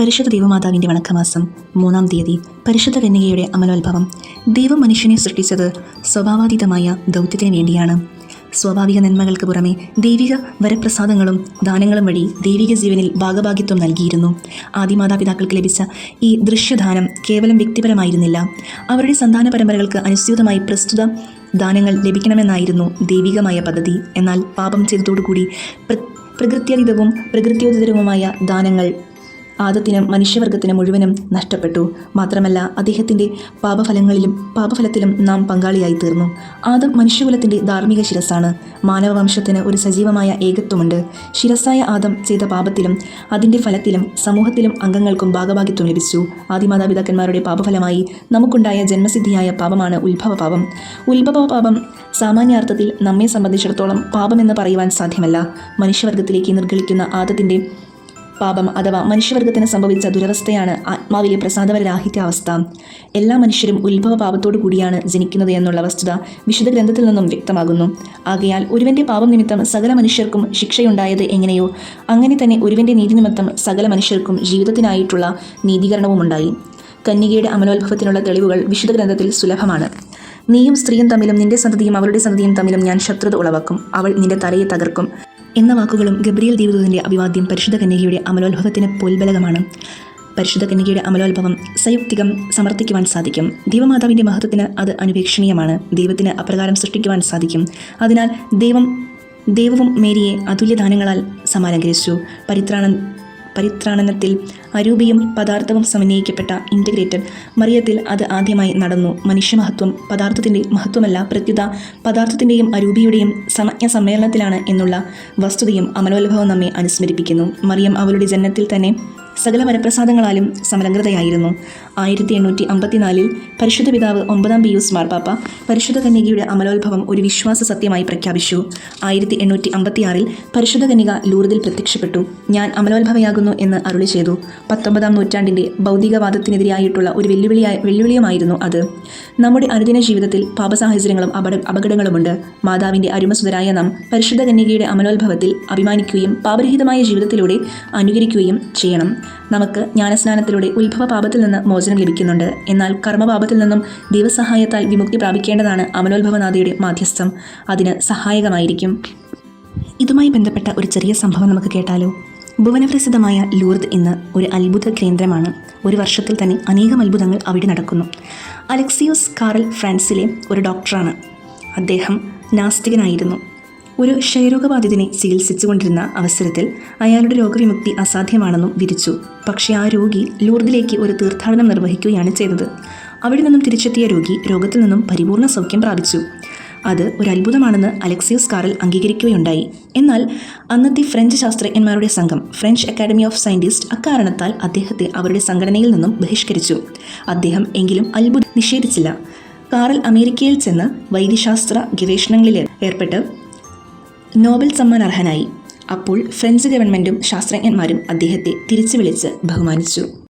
പരിശുദ്ധ ദൈവമാതാവിൻ്റെ വണക്കമാസം 3-ാം തീയതി പരിശുദ്ധ കന്യകയുടെ അമലോത്ഭവം. ദൈവം മനുഷ്യനെ സൃഷ്ടിച്ചത് സ്വഭാവാതീതമായ ദൗത്യത്തിന് വേണ്ടിയാണ്. സ്വാഭാവിക നന്മകൾക്ക് പുറമെ ദൈവിക വരപ്രസാദങ്ങളും ദാനങ്ങളും വഴി ദൈവിക ജീവനിൽ ഭാഗഭാഗിത്വം നൽകിയിരുന്നു. ആദിമാതാപിതാക്കൾക്ക് ലഭിച്ച ഈ ദൃശ്യദാനം കേവലം വ്യക്തിപരമായിരുന്നില്ല. അവരുടെ സന്താന പരമ്പരകൾക്ക് അനുസ്യൂതമായി പ്രസ്തുത ദാനങ്ങൾ ലഭിക്കണമെന്നായിരുന്നു ദൈവികമായ പദ്ധതി. എന്നാൽ പാപം ചെയ്തതോടുകൂടി പ്രകൃത്യോദിതവുമായ ദാനങ്ങൾ ആദത്തിനും മനുഷ്യവർഗത്തിന് മുഴുവനും നഷ്ടപ്പെട്ടു. മാത്രമല്ല, അദ്ദേഹത്തിൻ്റെ പാപഫലത്തിലും നാം പങ്കാളിയായി തീർന്നു. ആദം മനുഷ്യകുലത്തിൻ്റെ ധാർമ്മിക ശിരസ്സാണ്. മാനവവംശത്തിന് ഒരു സജീവമായ ഏകത്വമുണ്ട്. ശിരസ്സായ ആദം ചെയ്ത പാപത്തിലും അതിൻ്റെ ഫലത്തിലും സമൂഹത്തിലും അംഗങ്ങൾക്കും ഭാഗഭാഗിത്വം ലഭിച്ചു. ആദിമാതാപിതാക്കന്മാരുടെ പാപഫലമായി നമുക്കുണ്ടായ ജന്മസിദ്ധിയായ പാപമാണ് ഉത്ഭവപാപം. ഉത്ഭവപാപം സാമാന്യാർത്ഥത്തിൽ നമ്മെ സംബന്ധിച്ചിടത്തോളം പാപമെന്ന് പറയുവാൻ സാധ്യമല്ല. മനുഷ്യവർഗത്തിലേക്ക് നിർഗളിക്കുന്ന ആദത്തിൻ്റെ പാപം അഥവാ മനുഷ്യവർഗത്തിന് സംഭവിച്ച ദുരവസ്ഥയാണ് ആത്മാവിലെ പ്രസാദപരരാഹിത്യാവസ്ഥ. എല്ലാ മനുഷ്യരും ഉത്ഭവ പാപത്തോടു കൂടിയാണ് ജനിക്കുന്നത് എന്നുള്ള വസ്തുത വിശുദ്ധ ഗ്രന്ഥത്തിൽ നിന്നും വ്യക്തമാകുന്നു. ആകയാൽ ഒരുവന്റെ പാപം നിമിത്തം സകല മനുഷ്യർക്കും ശിക്ഷയുണ്ടായത് എങ്ങനെയോ അങ്ങനെ തന്നെ ഒരുവന്റെ നീതി നിമിത്തം സകല മനുഷ്യർക്കും ജീവിതത്തിനായിട്ടുള്ള നീതീകരണവുമുണ്ടായി. കന്യകയുടെ അമലോത്ഭവത്തിനുള്ള തെളിവുകൾ വിശുദ്ധ ഗ്രന്ഥത്തിൽ സുലഭമാണ്. നീയും സ്ത്രീയും തമ്മിലും നിന്റെ സന്തതിയും അവളുടെ സന്തതിയും തമ്മിലും ഞാൻ ശത്രുത ഉളവാക്കും, അവൾ നിന്റെ തലയെ തകർക്കും എന്ന വാക്കുകളും ഗബ്രിയേൽ ദൈവദൂതന്റെ അഭിവാദ്യം പരിശുദ്ധ കന്യകയുടെ അമലോത്ഭവത്തിന് പോൽബലകമാണ്. പരിശുദ്ധ കന്യകയുടെ അമലോത്ഭവം സയുക്തികം സമർത്ഥിക്കുവാൻ സാധിക്കും. ദൈവമാതാവിൻ്റെ മഹത്വത്തിന് അത് അനുപേക്ഷണീയമാണ്. ദൈവത്തിന് അപ്രകാരം സൃഷ്ടിക്കുവാൻ സാധിക്കും. അതിനാൽ ദൈവവും മേരിയെ അതുല്യദാനങ്ങളാൽ സമാലങ്കരിച്ചു. പരിത്രാണനത്തിൽ അരൂപിയും പദാർത്ഥവും സമന്വയിക്കപ്പെട്ട ഇൻ്റഗ്രേറ്റഡ് മറിയത്തിൽ അത് ആദ്യമായി നടന്നു. മനുഷ്യമഹത്വം പദാർത്ഥത്തിൻ്റെ മഹത്വമല്ല, പ്രത്യുത പദാർത്ഥത്തിൻ്റെയും അരൂപിയുടെയും സമജ്ഞ സമ്മേളനത്തിലാണ് എന്നുള്ള വസ്തുതയും അമലോത്ഭവം നമ്മെ അനുസ്മരിപ്പിക്കുന്നു. മറിയം അവളുടെ ജനനത്തിൽ തന്നെ സകല വരപ്രസാദങ്ങളാലും സമലംകൃതയായിരുന്നു. 1854 പരിശുദ്ധ പിതാവ് 9-ാം പിയൂസ് മാർപ്പാപ്പ പരിശുദ്ധ കന്യകയുടെ അമലോത്ഭവം ഒരു വിശ്വാസ സത്യമായി പ്രഖ്യാപിച്ചു. 1856 പരിശുദ്ധ കന്യക ലൂർദിൽ പ്രത്യക്ഷപ്പെട്ടു. ഞാൻ അമലോത്ഭവയാകുന്നു എന്ന് അരുളി ചെയ്തു. 19-ാം നൂറ്റാണ്ടിൻ്റെ ഭൗതികവാദത്തിനെതിരായിട്ടുള്ള ഒരു വെല്ലുവിളിയുമായിരുന്നു അത്. നമ്മുടെ അനുദിന ജീവിതത്തിൽ പാപസാഹചര്യങ്ങളും അപകടങ്ങളുമുണ്ട്. മാതാവിൻ്റെ അരുമസുതരായ നാം പരിശുദ്ധ കന്യകയുടെ അമലോത്ഭവത്തിൽ അഭിമാനിക്കുകയും പാപരഹിതമായ ജീവിതത്തിലൂടെ അനുകരിക്കുകയും ചെയ്യണം. നമുക്ക് ജ്ഞാനസ്നാനത്തിലൂടെ ഉത്ഭവ പാപത്തിൽ നിന്ന് മോചനം ലഭിക്കുന്നുണ്ട്. എന്നാൽ കർമ്മപാപത്തിൽ നിന്നും ദൈവസഹായത്താൽ വിമുക്തി പ്രാപിക്കേണ്ടതാണ് അമലോത്ഭവനാഥയുടെ മാധ്യസ്ഥം. അതിന് സഹായകമായിരിക്കും. ഇതുമായി ബന്ധപ്പെട്ട ഒരു ചെറിയ സംഭവം നമുക്ക് കേട്ടാലോ? ഭുവനപ്രസിദ്ധമായ ലൂർദ് ഇന്ന് ഒരു അത്ഭുത കേന്ദ്രമാണ്. ഒരു വർഷത്തിൽ തന്നെ അനേകം അത്ഭുതങ്ങൾ അവിടെ നടക്കുന്നു. അലക്സിയോസ് കാറൽ ഫ്രാൻസിലെ ഒരു ഡോക്ടറാണ്. അദ്ദേഹം നാസ്തികനായിരുന്നു. ഒരു ക്ഷയരോഗബാധിതനെ ചികിത്സിച്ചുകൊണ്ടിരുന്ന അവസരത്തിൽ അയാളുടെ രോഗവിമുക്തി അസാധ്യമാണെന്നും വിധിച്ചു. പക്ഷേ ആ രോഗി ലൂർദിലേക്ക് ഒരു തീർത്ഥാടനം നിർവഹിക്കുകയാണ് ചെയ്തത്. അവിടെ നിന്നും തിരിച്ചെത്തിയ രോഗി രോഗത്തിൽ നിന്നും പരിപൂർണ സൗഖ്യം പ്രാപിച്ചു. അത് ഒരു അത്ഭുതമാണെന്ന് അലക്സിയോസ് കാറൽ അംഗീകരിക്കുകയുണ്ടായി. എന്നാൽ അന്നത്തെ ഫ്രഞ്ച് ശാസ്ത്രജ്ഞന്മാരുടെ സംഘം, ഫ്രഞ്ച് അക്കാഡമി ഓഫ് സയൻറ്റിസ്റ്റ്, അക്കാരണത്താൽ അദ്ദേഹത്തെ അവരുടെ സംഘടനയിൽ നിന്നും ബഹിഷ്കരിച്ചു. അദ്ദേഹം എങ്കിലും അത്ഭുതം നിഷേധിച്ചില്ല. കാറൽ അമേരിക്കയിൽ ചെന്ന് വൈദ്യശാസ്ത്ര ഗവേഷണങ്ങളിൽ ഏർപ്പെട്ട് നോബൽ സമ്മാൻ അർഹനായി. അപ്പോൾ ഫ്രഞ്ച് ഗവൺമെൻറ്റും ശാസ്ത്രജ്ഞന്മാരും അദ്ദേഹത്തെ തിരിച്ചു വിളിച്ച് ബഹുമാനിച്ചു.